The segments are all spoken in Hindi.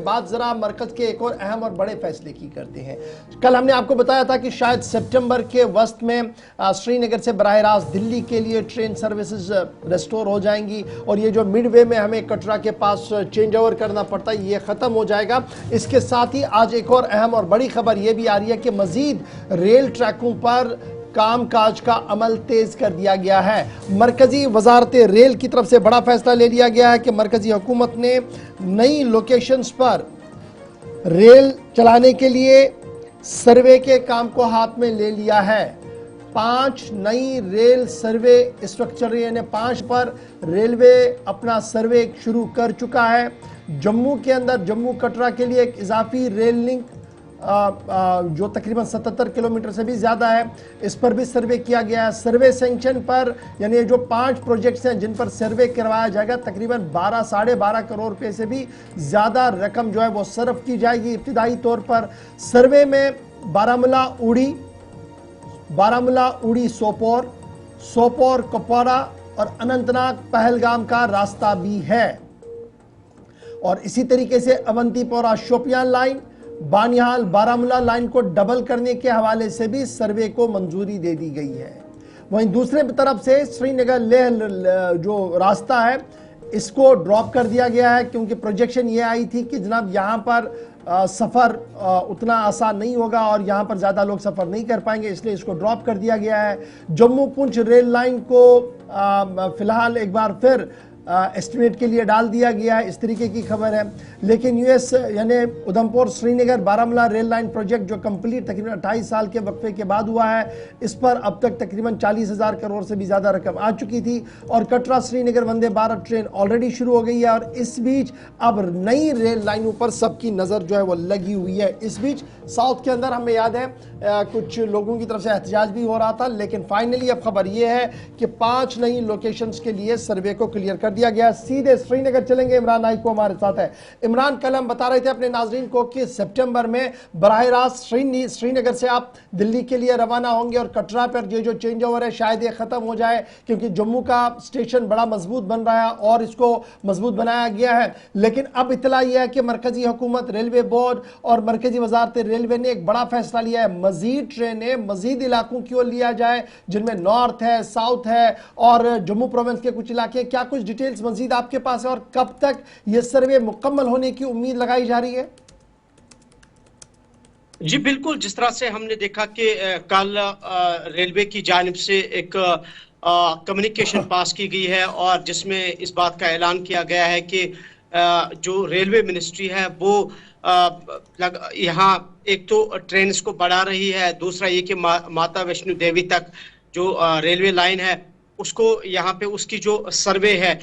बात जरा मरकज के एक और अहम और बड़े फैसले की करते हैं। कल हमने आपको बताया था कि शायद सितंबर के वस्त में श्रीनगर से बराह रास्त दिल्ली के लिए ट्रेन सर्विसेज रेस्टोर हो जाएंगी और ये जो मिडवे में हमें कटरा के पास चेंज ओवर करना पड़ता है ये खत्म हो जाएगा। इसके साथ ही आज एक और अहम और बड़ी खबर यह भी आ रही है कि मजीद रेल ट्रैकों पर कामकाज का अमल तेज कर दिया गया है। मरकजी वजारत रेल की तरफ से बड़ा फैसला ले लिया गया है कि मरकजी हुकूमत ने नई लोकेशंस पर रेल चलाने के लिए सर्वे के काम को हाथ में ले लिया है। 5 नई रेल सर्वे इस वक्त चल रही है, 5 पर रेलवे अपना सर्वे शुरू कर चुका है। जम्मू के अंदर जम्मू कटरा के लिए एक इजाफी रेल लिंक जो तकरीबन 77 किलोमीटर से भी ज़्यादा है, इस पर भी सर्वे किया गया है। सर्वे सेंक्शन पर यानी जो 5 प्रोजेक्ट्स हैं जिन पर सर्वे करवाया जाएगा तकरीबन 12 12.5 करोड़ रुपए से भी ज़्यादा रकम जो है वो सर्व की जाएगी। इब्तिदाई तौर पर सर्वे में बारामूला उड़ी सोपोर, सोपोर कुपवारा और अनंतनाग पहलगाम का रास्ता भी है। और इसी तरीके से अवंतीपोरा शोपियान लाइन, बानिहाल बारामूला लाइन को डबल करने के हवाले से भी सर्वे को मंजूरी दे दी गई है। वहीं दूसरे तरफ से श्रीनगर लेह जो रास्ता है इसको ड्रॉप कर दिया गया है क्योंकि प्रोजेक्शन ये आई थी कि जनाब यहाँ पर सफ़र उतना आसान नहीं होगा और यहाँ पर ज़्यादा लोग सफ़र नहीं कर पाएंगे, इसलिए इसको ड्रॉप कर दिया गया है। जम्मू पुंछ रेल लाइन को फ़िलहाल एक बार फिर एस्टिमेट के लिए डाल दिया गया है, इस तरीके की खबर है। लेकिन यूएस यानी Udhampur Srinagar Baramulla rail line project जो कंप्लीट तकरीबन 28 साल के वक्फे के बाद हुआ है, इस पर अब तक तकरीबन 40,000 करोड़ से भी ज़्यादा रकम आ चुकी थी। और कटरा श्रीनगर वंदे भारत ट्रेन ऑलरेडी शुरू हो गई है और इस बीच अब नई रेल लाइनों पर सबकी नज़र जो है वो लगी हुई है। इस बीच साउथ के अंदर हमें याद है कुछ लोगों की तरफ से एहतजाज भी हो रहा था, लेकिन फाइनली अब खबर यह है कि 5 नई लोकेशंस के लिए सर्वे को क्लियर कर दिया गया। सीधे श्रीनगर चलेंगे, इमरान नाइको हमारे साथ है। इमरान, कल हम बता रहे थे अपने नाजरीन को कि सितंबर में बराह रास्त श्रीनगर से आप दिल्ली के लिए रवाना होंगे और कटरा पर ये जो चेंज ओवर है शायद ये खत्म हो जाए क्योंकि जम्मू का स्टेशन बड़ा मजबूत बन रहा है और इसको मजबूत बनाया गया है। लेकिन अब इतला यह है कि मरकजी हुकूमत, रेलवे बोर्ड और मरकजी वजारत रेलवे ने एक बड़ा फैसला लिया है, मजीद ट्रेनें मजीद इलाकों की ओर लिया जाए जिनमें नॉर्थ है, साउथ है और जम्मू प्रोविंस के कुछ इलाके। क्या कुछ डिटेल्स मजीद आपके पास है और कब तक यह सर्वे मुकम्मल होने की उम्मीद लगाई जा रही है? जी बिल्कुल, जिस तरह से हमने देखा कि कल रेलवे की जानिब से एक कम्युनिकेशन पास की गई है और जिसमें इस बात का ऐलान किया गया है कि जो रेलवे मिनिस्ट्री है वो यहाँ एक तो ट्रेन को बढ़ा रही है, दूसरा ये कि माता वैष्णो देवी तक जो रेलवे लाइन है उसको यहाँ पे उसकी जो सर्वे है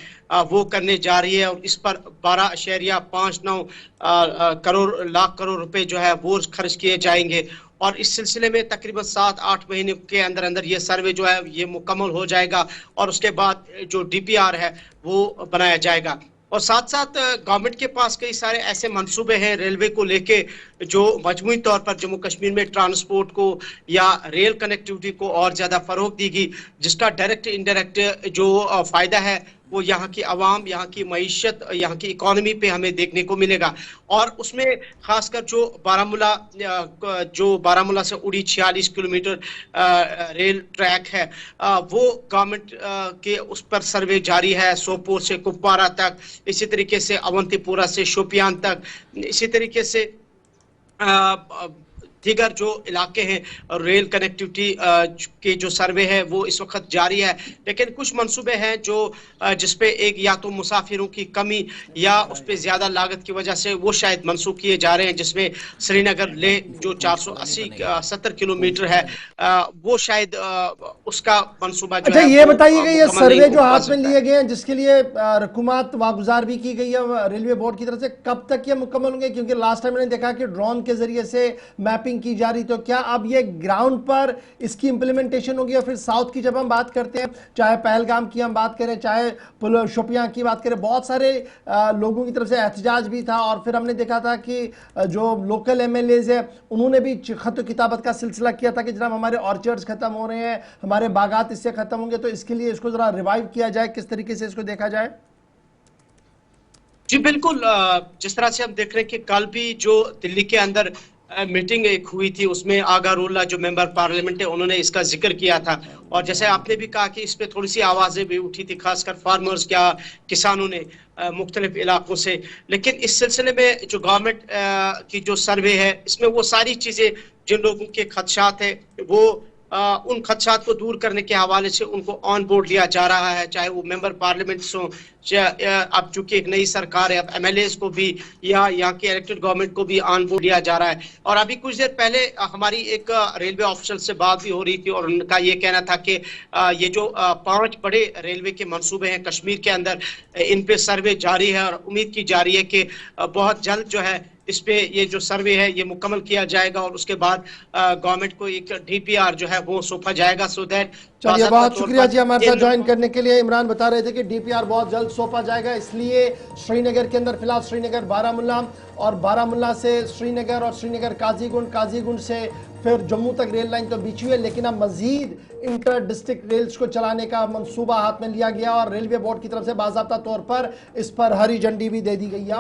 वो करने जा रही है और इस पर 12.59 लाख करोड़ रुपए जो है वो खर्च किए जाएंगे और इस सिलसिले में तकरीबन 7-8 महीने के अंदर अंदर ये सर्वे जो है ये मुकम्मल हो जाएगा और उसके बाद जो डीपीआर है वो बनाया जाएगा। और साथ साथ गवर्नमेंट के पास कई सारे ऐसे मंसूबे हैं रेलवे को लेके जो मजमूई तौर पर जम्मू कश्मीर में ट्रांसपोर्ट को या रेल कनेक्टिविटी को और ज्यादा फरोग देगी, जिसका डायरेक्ट इनडायरेक्ट जो फायदा है वो यहाँ की आवाम, यहाँ की मईशत, यहाँ की इकोनॉमी पे हमें देखने को मिलेगा। और उसमें खासकर जो बारामूला से उड़ी 46 किलोमीटर रेल ट्रैक है वो गवर्नमेंट के उस पर सर्वे जारी है, सोपोर से कुपवारा तक, इसी तरीके से अवंतीपुरा से शोपियान तक, इसी तरीके से दीगर जो इलाके हैं रेल कनेक्टिविटी के जो सर्वे है वो इस वक्त जारी है। लेकिन कुछ मंसूबे हैं जो जिसपे एक या तो मुसाफिरों की कमी या उस पर ज्यादा लागत की वजह से वो शायद मंसूख किए जा रहे हैं, जिसमें श्रीनगर ले जो 480-70 किलोमीटर है वो शायद उसका मंसूबा जो है। ये बताइएगा ये सर्वे जो हाथ में लिए गए हैं जिसके लिए रकूमत वागुजार भी की गई है रेलवे बोर्ड की तरफ से, कब तक ये मुकम्मल होंगे? क्योंकि लास्ट टाइम मैंने देखा कि ड्रोन के जरिए से मैपिंग की जा रही, तो क्या अब ये ग्राउंड पर इसकी इंप्लीमेंटेशन होगी? और फिर साउथ की जब हम बात करते हैं, चाहे पहलगाम की हम बात करें, चाहे शोपियां की बात करें, बहुत सारे लोगों की तरफ से एहतजाज भी था और फिर हमने देखा था कि जो लोकल एमएलएज है उन्होंने भी खत किताबत का सिलसिला किया था कि जनाब हमारे ऑर्चर्ड्स खत्म हो रहे हैं, हमारे बागात इससे खत्म होंगे, तो इसके लिए इसको जरा रिवाइव किया जाए, किस तरीके से इसको देखा जाए? जी बिल्कुल, जिस तरह से हम देख रहे हैं कि कल भी जो दिल्ली के अंदर मीटिंग एक हुई थी, उसमें आगा रोल्ला जो मेंबर पार्लियामेंट है, उन्होंने इसका जिक्र किया था। और जैसे आपने भी कहा कि इस पे थोड़ी सी आवाजें भी उठी थी, खासकर फार्मर्स या किसानों ने मुख्तलिफ इलाकों से। लेकिन इस सिलसिले में जो गवर्नमेंट की जो सर्वे है, इसमें वो सारी चीजें, जिन लोगों के खदशात है, वो उन खदशात को दूर करने के हवाले से उनको ऑन बोर्ड लिया जा रहा है, चाहे वो मेंबर पार्लियामेंट हो, अब चूंकि एक नई सरकार है, अब एमएलएस को भी या यहाँ के इलेक्टेड गवर्नमेंट को भी ऑन बोर्ड लिया जा रहा है। और अभी कुछ देर पहले हमारी एक रेलवे ऑफिसर से बात भी हो रही थी, और उनका ये कहना था कि ये जो 5 बड़े रेलवे के मंसूबे हैं कश्मीर के अंदर, इन पे सर्वे जारी है, और उम्मीद की जा रही है कि बहुत जल्द जो है इस पे ये जो सर्वे है ये मुकम्मल किया जाएगा, और उसके बाद गवर्नमेंट को एक डीपीआर जो है वो सौंपा जाएगा, सो दैट। चलिए, बहुत शुक्रिया जी हमारे साथ ज्वाइन करने के लिए। इमरान बता रहे थे कि डीपीआर बहुत जल्द सौंपा जाएगा, इसलिए श्रीनगर के अंदर फिलहाल श्रीनगर बारामुल्ला, और बारामुल्ला से श्रीनगर, और श्रीनगर काजीगुंड, काजीगुंड से फिर जम्मू तक रेल लाइन तो बिछी है, लेकिन अब मजीद इंटर डिस्ट्रिक्ट रेल्स को चलाने का मंसूबा हाथ में लिया गया, और रेलवे बोर्ड की तरफ से बाकायदा तौर पर इस पर हरी झंडी भी दे दी गई है।